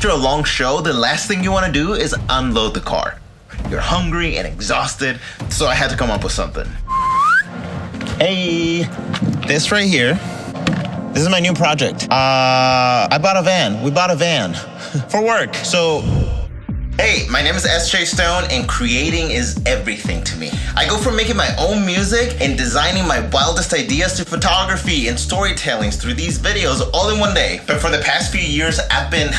After a long show, the last thing you want to do is unload the car. You're hungry and exhausted, so I had to come up with something. Hey, this right here, this is my new project. I bought a van. We bought a van for work. So, hey, my name is S.J. Stone, and creating is everything to me. I go from making my own music and designing my wildest ideas to photography and storytelling through these videos all in one day. But for the past few years, I've been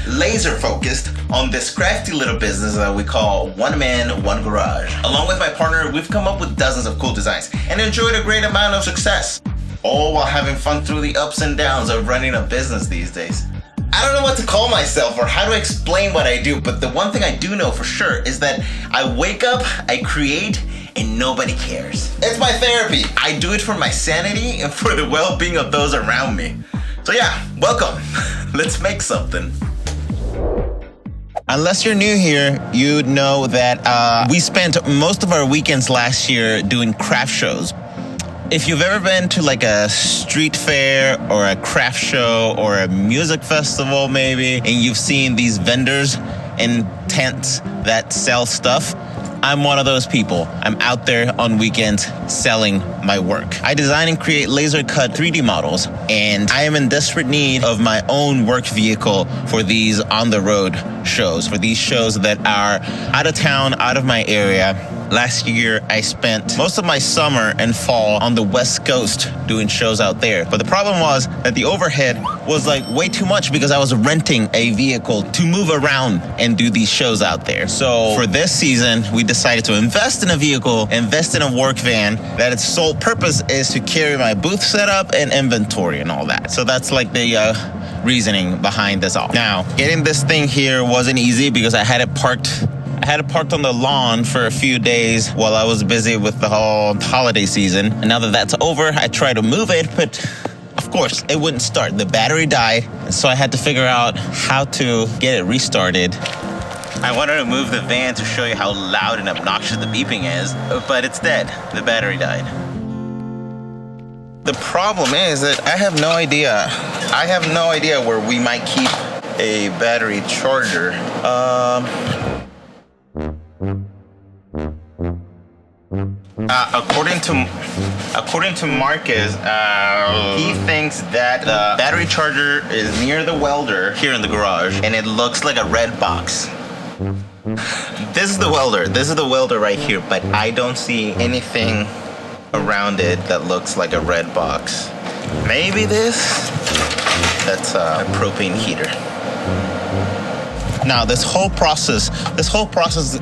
laser focused on this crafty little business that we call One Man, One Garage. Along with my partner, we've come up with dozens of cool designs and enjoyed a great amount of success, all while having fun through the ups and downs of running a business these days. I don't know what to call myself or how to explain what I do, but the one thing I do know for sure is that I wake up, I create, and nobody cares. It's my therapy. I do it for my sanity and for the well-being of those around me. So yeah, welcome. Let's make something. Unless you're new here, you'd know that we spent most of our weekends last year doing craft shows. If you've ever been to like a street fair or a craft show or a music festival maybe, and you've seen these vendors in tents that sell stuff, I'm one of those people. I'm out there on weekends selling my work. I design and create laser cut 3D models, and I am in desperate need of my own work vehicle for these on the road shows, for these shows that are out of town, out of my area. Last year, I spent most of my summer and fall on the West Coast doing shows out there. But the problem was that the overhead was like way too much because I was renting a vehicle to move around and do these shows out there. So for this season, we decided to invest in a vehicle, invest in a work van that its sole purpose is to carry my booth setup and inventory and all that. So that's like the reasoning behind this all. Now, getting this thing here wasn't easy because I had it parked on the lawn for a few days while I was busy with the whole holiday season. And now that that's over, I tried to move it, but of course, it wouldn't start. The battery died, so I had to figure out how to get it restarted. I wanted to move the van to show you how loud and obnoxious the beeping is, but it's dead. The battery died. The problem is that I have no idea. I have no idea where we might keep a battery charger. According to Marcus, he thinks that the battery charger is near the welder here in the garage, and it looks like a red box. This is the welder right here, but I don't see anything around it that looks like a red box. Maybe this? That's a propane heater. Now, this whole process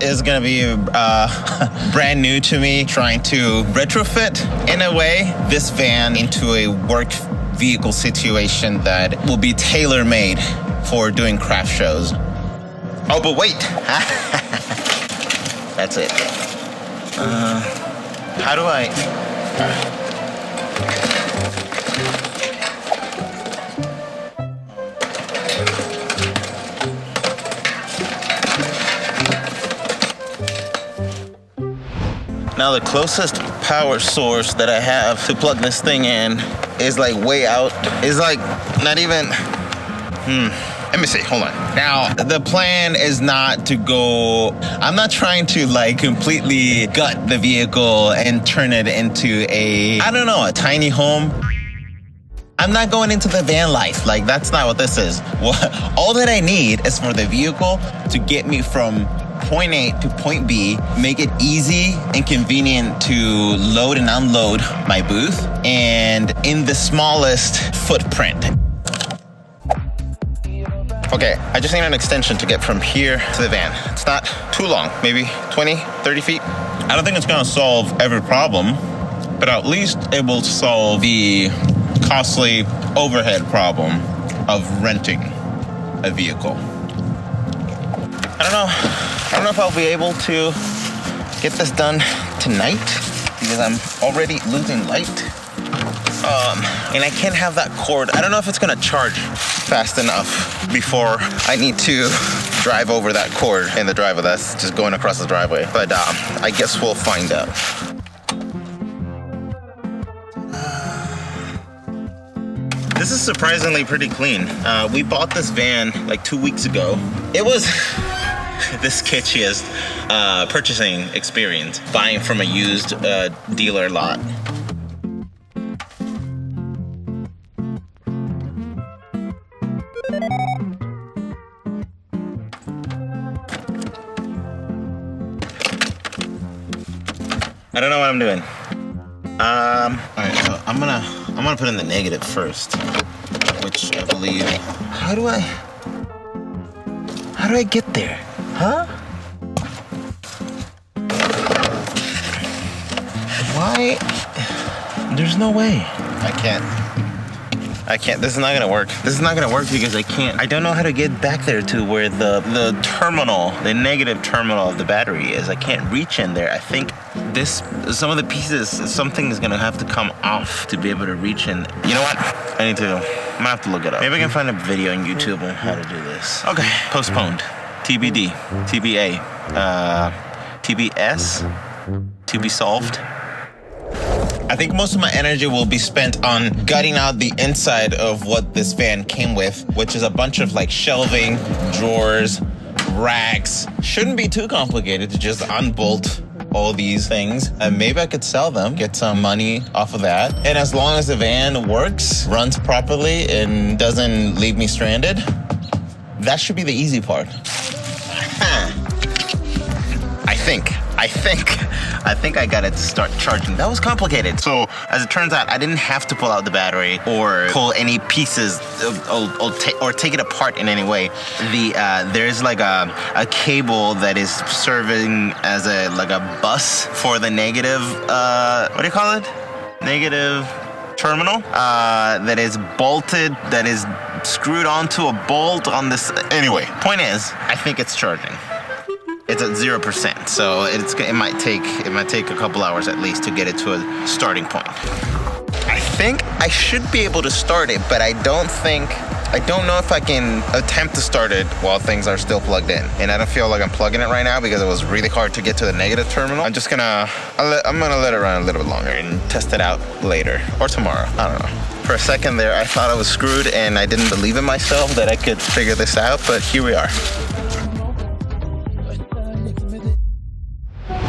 is gonna be brand new to me, trying to retrofit, in a way, this van into a work vehicle situation that will be tailor-made for doing craft shows. Oh, but wait. That's it. How do I... Now the closest power source that I have to plug this thing in is like way out. Is like not even, let me see, hold on. Now, the plan is not to go, I'm not trying to like completely gut the vehicle and turn it into a tiny home. I'm not going into the van life. Like, that's not what this is. All that I need is for the vehicle to get me from point A to point B, make it easy and convenient to load and unload my booth, and in the smallest footprint. Okay, I just need an extension to get from here to the van. It's not too long, maybe 20, 30 feet. I don't think it's gonna solve every problem, but at least it will solve the costly overhead problem of renting a vehicle. I don't know if I'll be able to get this done tonight because I'm already losing light. And I can't have that cord. I don't know if it's gonna charge fast enough before I need to drive over that cord in the driveway that's just going across the driveway. But I guess we'll find out. This is surprisingly pretty clean. We bought this van like 2 weeks ago. It was the sketchiest purchasing experience, buying from a used dealer lot. I don't know what I'm doing. All right, so I'm gonna put in the negative first, which I believe. How do I get there? Huh? Why? There's no way. I can't. This is not gonna work. This is not gonna work because I don't know how to get back there to where the terminal, the negative terminal of the battery is. I can't reach in there. I think some of the pieces, something is gonna have to come off to be able to reach in. You know what? I'm gonna have to look it up. Maybe I can find a video on YouTube on how to do this. Okay, postponed. TBD, TBA, TBS, to be solved. I think most of my energy will be spent on gutting out the inside of what this van came with, which is a bunch of like shelving, drawers, racks. Shouldn't be too complicated to just unbolt all these things. And maybe I could sell them, get some money off of that. And as long as the van works, runs properly, and doesn't leave me stranded, that should be the easy part. I think I got it to start charging. That was complicated. So as it turns out, I didn't have to pull out the battery or pull any pieces or take it apart in any way. There's like a cable that is serving as a bus for the negative, what do you call it? Negative terminal that is bolted, that is screwed onto a bolt on this. Anyway, point is, I think it's charging. It's at 0%, so it might take a couple hours at least to get it to a starting point. I think I should be able to start it, but I don't know if I can attempt to start it while things are still plugged in. And I don't feel like I'm plugging it right now because it was really hard to get to the negative terminal. I'm gonna let it run a little bit longer and test it out later or tomorrow. I don't know. For a second there, I thought I was screwed and I didn't believe in myself that I could figure this out, but here we are.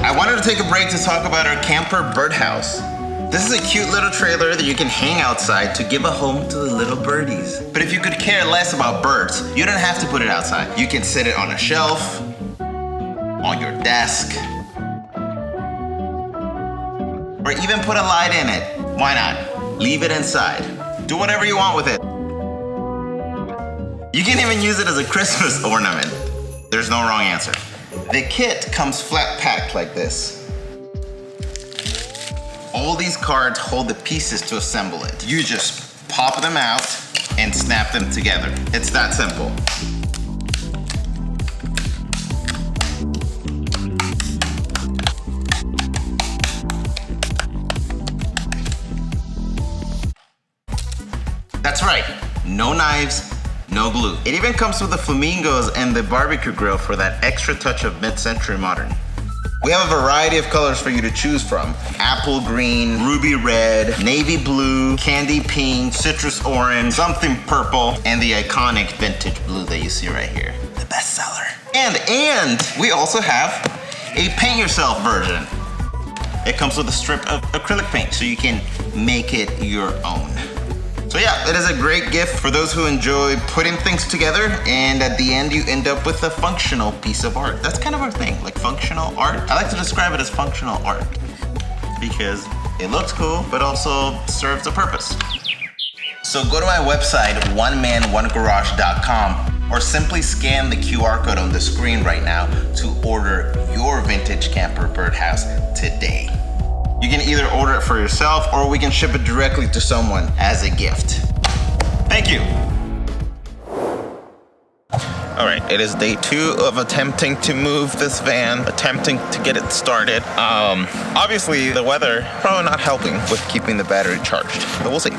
I wanted to take a break to talk about our camper Birdhouse. This is a cute little trailer that you can hang outside to give a home to the little birdies. But if you could care less about birds, you don't have to put it outside. You can sit it on a shelf, on your desk, or even put a light in it. Why not? Leave it inside. Do whatever you want with it. You can even use it as a Christmas ornament. There's no wrong answer. The kit comes flat packed like this. All these cards hold the pieces to assemble it. You just pop them out and snap them together. It's that simple. That's right, no knives, no glue. It even comes with the flamingos and the barbecue grill for that extra touch of mid-century modern. We have a variety of colors for you to choose from. Apple green, ruby red, navy blue, candy pink, citrus orange, something purple, and the iconic vintage blue that you see right here. The best seller. And we also have a paint yourself version. It comes with a strip of acrylic paint so you can make it your own. So yeah, it is a great gift for those who enjoy putting things together, and at the end you end up with a functional piece of art. That's kind of our thing, like functional art. I like to describe it as functional art because it looks cool, but also serves a purpose. So go to my website, oneman1garage.com, or simply scan the QR code on the screen right now to order your vintage camper Birdhouse today. You can either order it for yourself or we can ship it directly to someone as a gift. Thank you. All right, it is day 2 of attempting to move this van, attempting to get it started. Obviously the weather probably not helping with keeping the battery charged, but we'll see.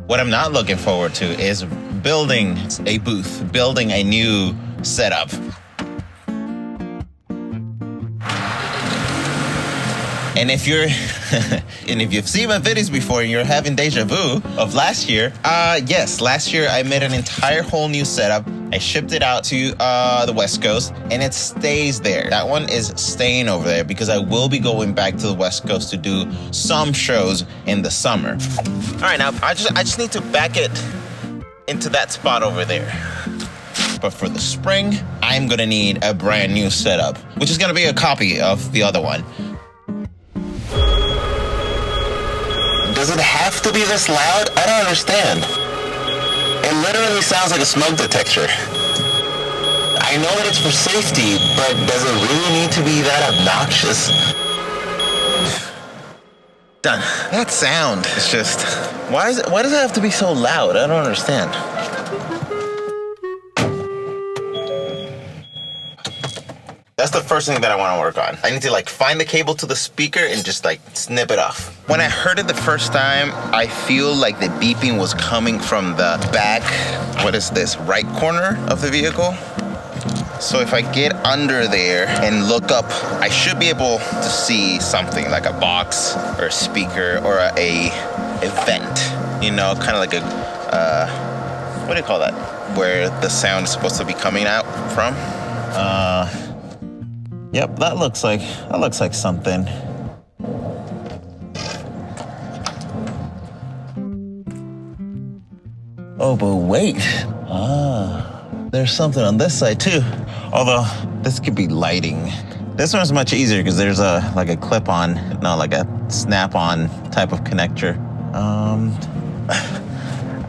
What I'm not looking forward to is building a booth, building a new setup. And if you're, and if you've seen my videos before and you're having deja vu of last year, yes, last year I made an entire whole new setup. I shipped it out to the West Coast and it stays there. That one is staying over there because I will be going back to the West Coast to do some shows in the summer. All right, now I just need to back it into that spot over there. But for the spring, I'm gonna need a brand new setup, which is gonna be a copy of the other one. Does it have to be this loud? I don't understand. It literally sounds like a smoke detector. I know that it's for safety, but does it really need to be that obnoxious? Done. That sound is just, why does it have to be so loud? I don't understand. That's the first thing that I want to work on. I need to like find the cable to the speaker and just like snip it off. When I heard it the first time, I feel like the beeping was coming from the back, what is this, right corner of the vehicle? So if I get under there and look up, I should be able to see something like a box or a speaker or a vent, you know, kind of like a, what do you call that? Where the sound is supposed to be coming out from. Yep, that looks like something. Oh, but wait. There's something on this side too. Although this could be lighting. This one's much easier because there's like a clip-on, no, like a snap-on type of connector.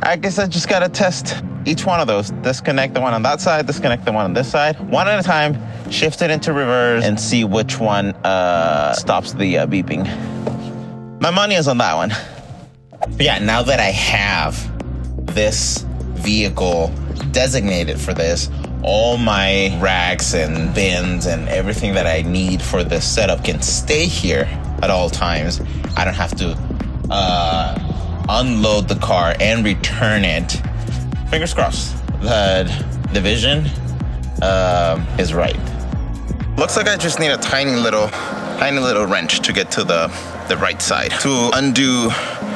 I guess I just gotta test each one of those. Disconnect the one on that side, disconnect the one on this side. One at a time, shift it into reverse and see which one stops the beeping. My money is on that one. But yeah, now that I have this vehicle designated for this, all my racks and bins and everything that I need for this setup can stay here at all times. I don't have to unload the car and return it. Fingers crossed that the vision is right. Looks like I just need a tiny little wrench to get to the right side, to undo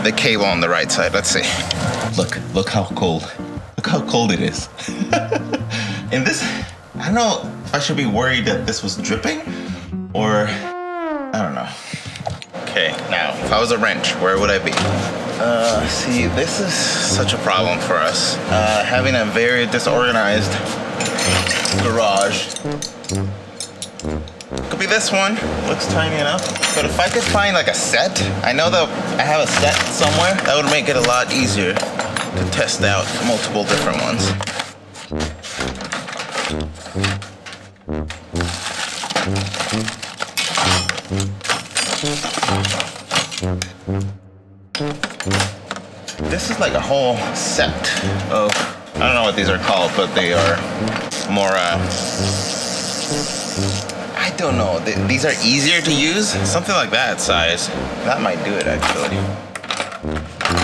the cable on the right side. Let's see. Look how cold. Look how cold it is. And this, I don't know if I should be worried that this was dripping or, I don't know. Okay, now, if I was a wrench, where would I be? See, this is such a problem for us. Having a very disorganized garage. Could be this one, looks tiny enough. But if I could find like a set, I know that I have a set somewhere, that would make it a lot easier to test out multiple different ones. This is like a whole set of, I don't know what these are called, but they are more, I don't know, these are easier to use. Something like that size. That might do it actually.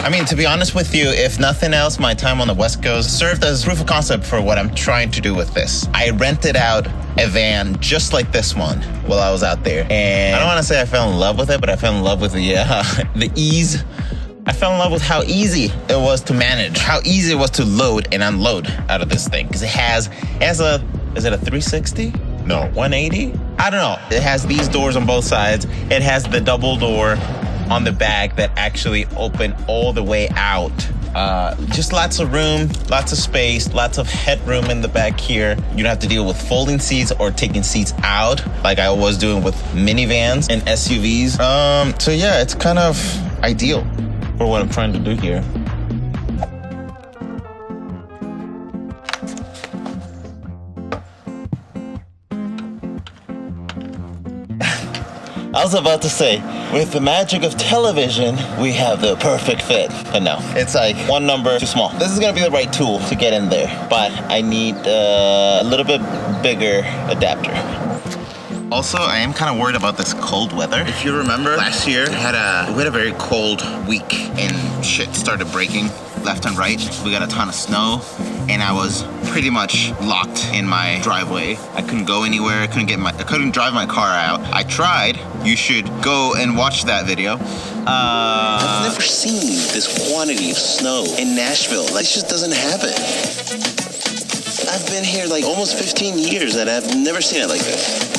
I mean, to be honest with you, if nothing else, my time on the West Coast served as proof of concept for what I'm trying to do with this. I rented out a van just like this one while I was out there. And I don't want to say I fell in love with it, but I fell in love with the ease. I fell in love with how easy it was to manage, how easy it was to load and unload out of this thing. Because it has a, is it a 360? No, 180? I don't know. It has these doors on both sides. It has the double door on the back that actually open all the way out. Just lots of room, lots of space, lots of headroom in the back here. You don't have to deal with folding seats or taking seats out like I was doing with minivans and SUVs. So yeah, it's kind of ideal for what I'm trying to do here. I was about to say, with the magic of television, we have the perfect fit. But no, it's like one number too small. This is gonna be the right tool to get in there, but I need a little bit bigger adapter. Also, I am kind of worried about this cold weather. If you remember, last year we had a very cold week and shit started breaking left and right. We got a ton of snow and I was pretty much locked in my driveway. I couldn't go anywhere. I couldn't drive my car out. I tried. You should go and watch that video. I've never seen this quantity of snow in Nashville. Like, it just doesn't happen. I've been here like almost 15 years and I've never seen it like this.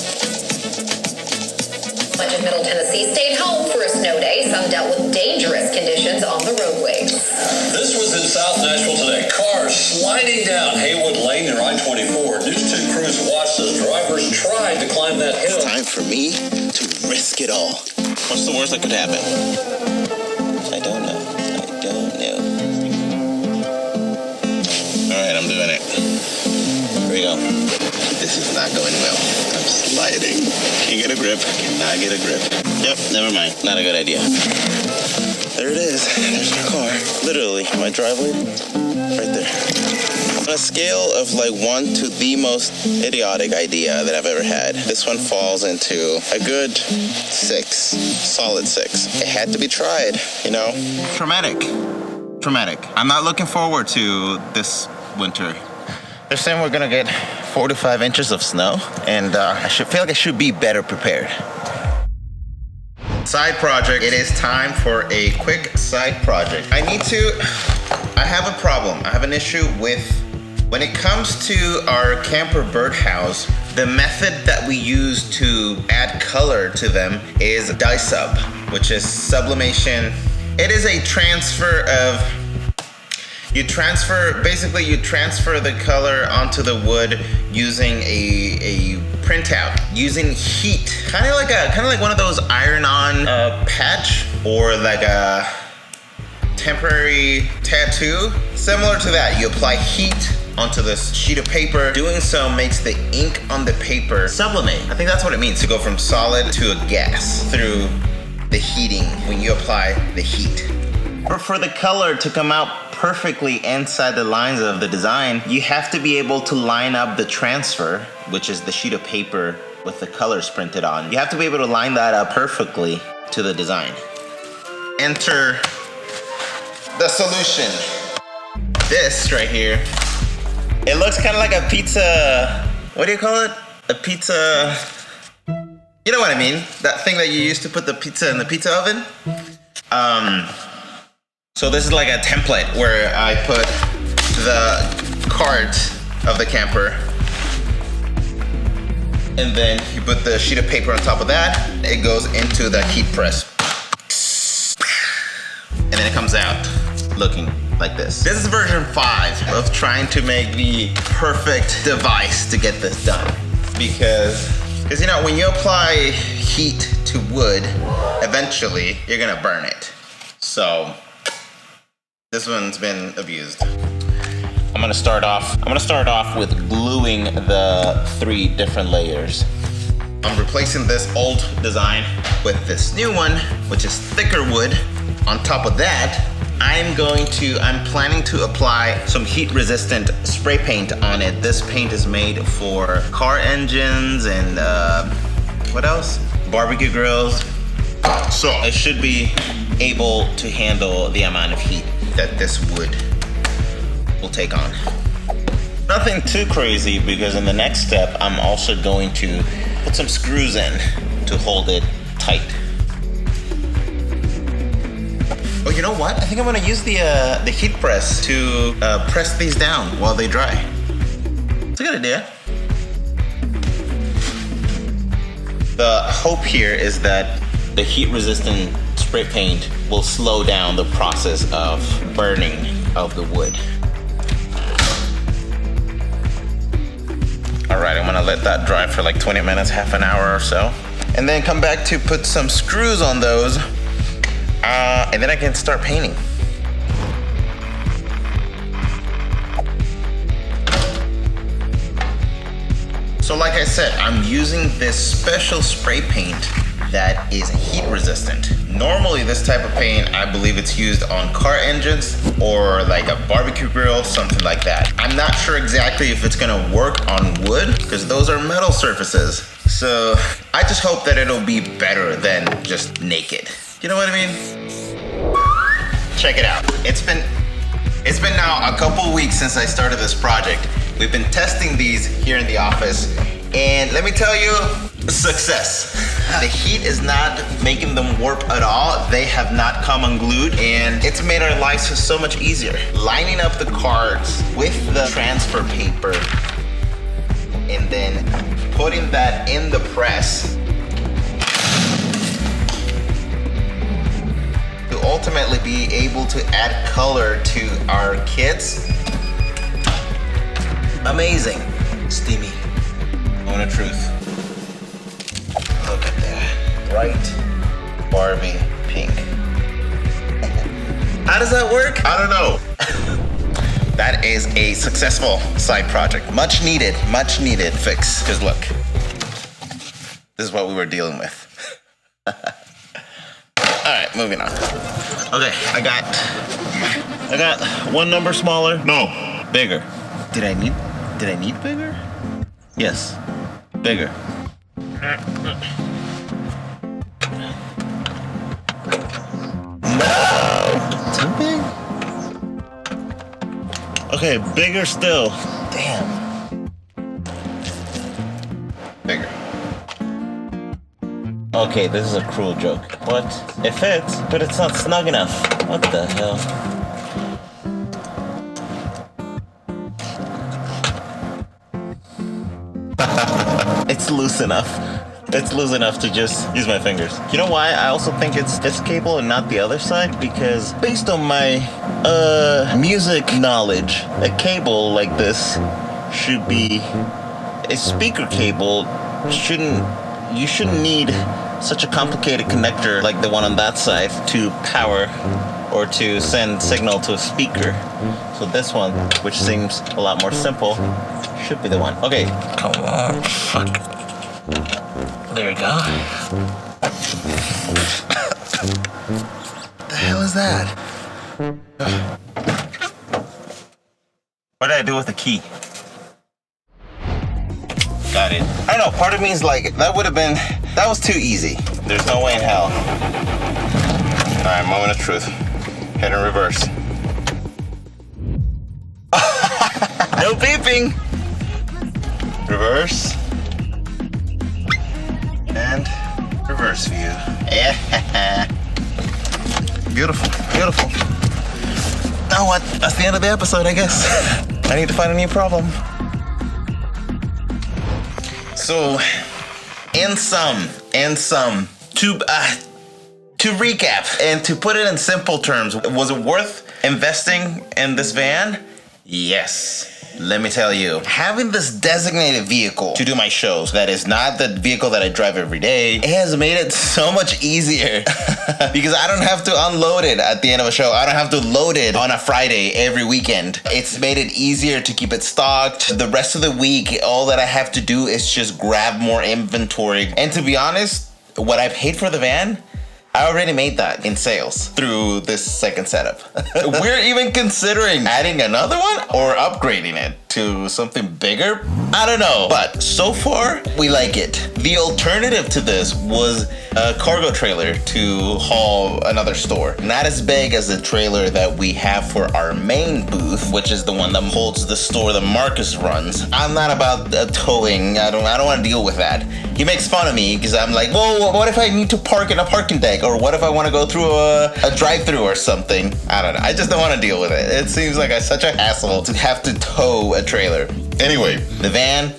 Much of Middle Tennessee stayed home for a snow day. Some dealt with dangerous conditions on the roadways. This was in South Nashville today. Cars sliding down Haywood Lane near I-24. News 2 crews watched as drivers tried to climb that hill. It's time for me to risk it all. What's the worst that could happen? I don't know. All right, I'm doing it. Here we go. This is not going well. I'm sliding. Can't get a grip. Cannot get a grip. Yep, never mind. Not a good idea. There it is. There's my car. Literally, my driveway. Right there. On a scale of like 1 to the most idiotic idea that I've ever had, this one falls into a good 6. Solid 6. It had to be tried, you know? Traumatic. I'm not looking forward to this winter. They're saying we're gonna get 4 to 5 inches of snow, and I feel like I should be better prepared. Side project. It is time for a quick side project. I have a problem. I have an issue with, when it comes to our camper Birdhouse, the method that we use to add color to them is dye-sub, which is sublimation. It is a transfer of, you transfer the color onto the wood using a printout, using heat. Kind of like one of those iron-on patch, or like a temporary tattoo. Similar to that, you apply heat onto this sheet of paper. Doing so makes the ink on the paper sublimate. I think that's what it means, to go from solid to a gas through the heating when you apply the heat. Or for the color to come out perfectly inside the lines of the design, you have to be able to line up the transfer, which is the sheet of paper with the colors printed on. You have to be able to line that up perfectly to the design. Enter the solution. This right here, it looks kind of like a pizza, what do you call it? A pizza, you know what I mean? That thing that you use to put the pizza in the pizza oven? So this is like a template where I put the cart of the camper, and then you put the sheet of paper on top of that. It goes into the heat press, and then it comes out looking like this. This is version 5 of trying to make the perfect device to get this done. Because you know, when you apply heat to wood, eventually you're gonna burn it. So this one's been abused. I'm gonna start off with gluing the 3 different layers. I'm replacing this old design with this new one, which is thicker wood. On top of that, I'm planning to apply some heat-resistant spray paint on it. This paint is made for car engines and what else? Barbecue grills. So it should be able to handle the amount of heat that this wood will take on. Nothing too crazy, because in the next step, I'm also going to put some screws in to hold it tight. Oh, you know what? I think I'm gonna use the heat press to press these down while they dry. It's a good idea. The hope here is that the heat-resistant spray paint will slow down the process of burning of the wood. All right, I'm gonna let that dry for like 20 minutes, half an hour or so, and then come back to put some screws on those, and then I can start painting. So like I said, I'm using this special spray paint that is heat resistant. Normally this type of paint, I believe it's used on car engines or like a barbecue grill, something like that. I'm not sure exactly if it's gonna work on wood, because those are metal surfaces. So I just hope that it'll be better than just naked. You know what I mean? Check it out. It's been now a couple weeks since I started this project, We've been testing these here in the office, and let me tell you, success. The heat is not making them warp at all. They have not come unglued, and it's made our lives so much easier. Lining up the cards with the transfer paper and then putting that in the press to ultimately be able to add color to our kits. Amazing. Steamy. Moment of truth. Look at that. Bright Barbie pink. How does that work? I don't know. That is a successful side project. Much needed fix. Because look, this is what we were dealing with. All right, moving on. Okay, I got one number smaller. No, bigger. Did I need bigger? Yes, bigger. No! Too big? Okay, bigger still. Damn. Bigger. Okay, this is a cruel joke. What? It fits, but it's not snug enough. What the hell? It's loose enough. It's loose enough to just use my fingers. You know why I also think it's this cable and not the other side? Because based on my music knowledge, a cable like this should be a speaker cable. You shouldn't need such a complicated connector like the one on that side to power or to send signal to a speaker. So this one, which seems a lot more simple, should be the one. Okay, come on. Fuck. There we go. The hell is that? What did I do with the key? Got it. I don't know, part of me is like, that was too easy. There's no way in hell. Alright, moment of truth. Hit and reverse. No beeping! Reverse. And reverse view. Yeah. Beautiful, beautiful. Now what? That's the end of the episode, I guess. I need to find a new problem. So, in sum, to recap and to put it in simple terms, was it worth investing in this van? Yes. Let me tell you, having this designated vehicle to do my shows, that is not the vehicle that I drive every day, it has made it so much easier because I don't have to unload it at the end of a show. I don't have to load it on a Friday every weekend. It's made it easier to keep it stocked. The rest of the week, all that I have to do is just grab more inventory. And to be honest, what I paid for the van, I already made that in sales through this second setup. We're even considering adding another one or upgrading it to something bigger. I don't know, but so far we like it. The alternative to this was a cargo trailer to haul another store. Not as big as the trailer that we have for our main booth, which is the one that holds the store that Marcus runs. I'm not about towing. I don't want to deal with that. He makes fun of me because I'm like, well, what if I need to park in a parking deck? Or what if I want to go through a drive-through or something? I don't know. I just don't want to deal with it. It seems like such a hassle to have to tow a trailer. Anyway, the van,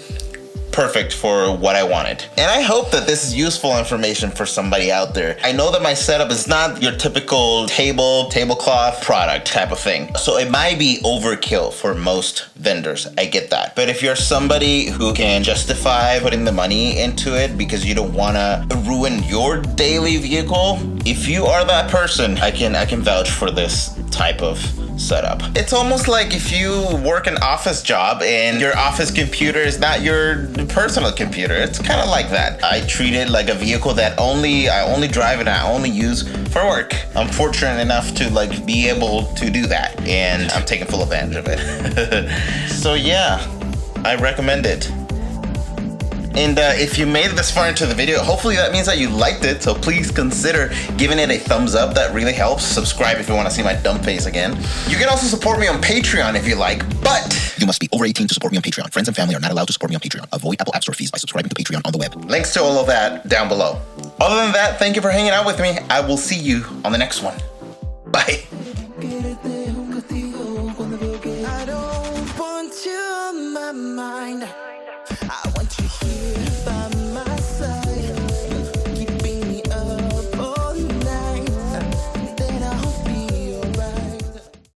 perfect for what I wanted. And I hope that this is useful information for somebody out there. I know that my setup is not your typical tablecloth product type of thing. So it might be overkill for most vendors. I get that. But if you're somebody who can justify putting the money into it because you don't want to ruin your daily vehicle, if you are that person, I can vouch for this type of setup. It's almost like if you work an office job and your office computer is not your personal computer. It's kind of like that. I treat it like a vehicle that I only drive and I only use for work. I'm fortunate enough to be able to do that, and I'm taking full advantage of it. So yeah, I recommend it. And if you made it this far into the video, hopefully that means that you liked it. So please consider giving it a thumbs up. That really helps. Subscribe if you want to see my dumb face again. You can also support me on Patreon if you like, but You must be over 18 to support me on Patreon. Friends and family are not allowed to support me on Patreon. Avoid Apple App Store fees by subscribing to Patreon on the web. links to all of that down below. Other than that, thank you for hanging out with me. I will see you on the next one. Bye. I don't want you on my mind. I want you here.